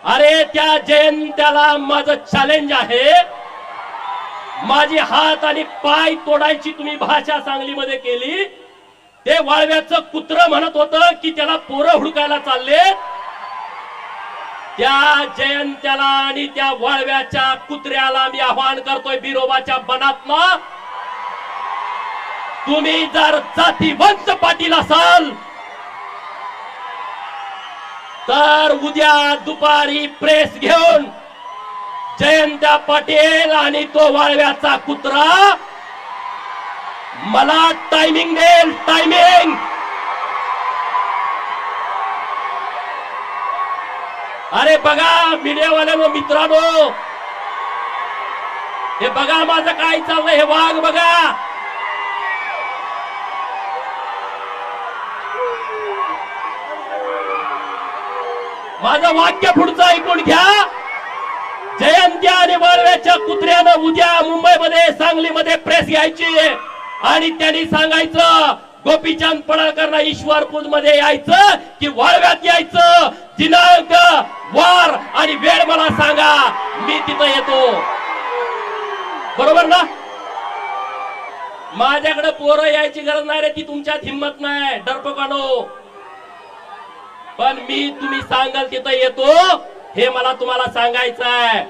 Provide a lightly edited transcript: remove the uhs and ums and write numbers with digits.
अरे त्या जयंत्याला माझं चॅलेंज आहे, माझे हात आणि पाय तोडायची तुम्ही भाषा सांगलीमध्ये केली। ते वाळव्याचं कुत्र म्हणत होतं की त्याला पोरं हुडकायला चालले। त्या जयंत्याला आणि त्या वाळव्याच्या कुत्र्याला मी आवाहन करतोय बिरोबाच्या बनातनं, तुम्ही जर जातीवंत पाटील असाल तर उद्या दुपारी प्रेस घेऊन जयंत्या पाटील आणि तो वाळव्याचा कुत्रा मला टायमिंग देईल, टायमिंग। अरे बघा मीडियावाल्यांनो, मित्रांनो, हे बघा माझं काय चाललंय, हे वाघ बघा। माझं वाक्य पुढचं ऐकून घ्या। जयंत्या आणि वाळव्याच्या कुत्र्यानं उद्या मुंबईमध्ये, सांगलीमध्ये प्रेस घ्यायची आणि त्यांनी सांगायचं गोपीचंद पडळकरला ईश्वरपूर मध्ये यायचं की वाळव्यात यायचं, दिनांक, वार आणि वेळ मला सांगा, मी तिथं येतो। बरोबर ना? माझ्याकडे पोरं यायची गरज नाही रे, ती तुमच्यात हिंमत नाही डरपोकानो, पण मी तुम्ही सांगाल तिथं येतो, हे मला तुम्हाला सांगायचं आहे।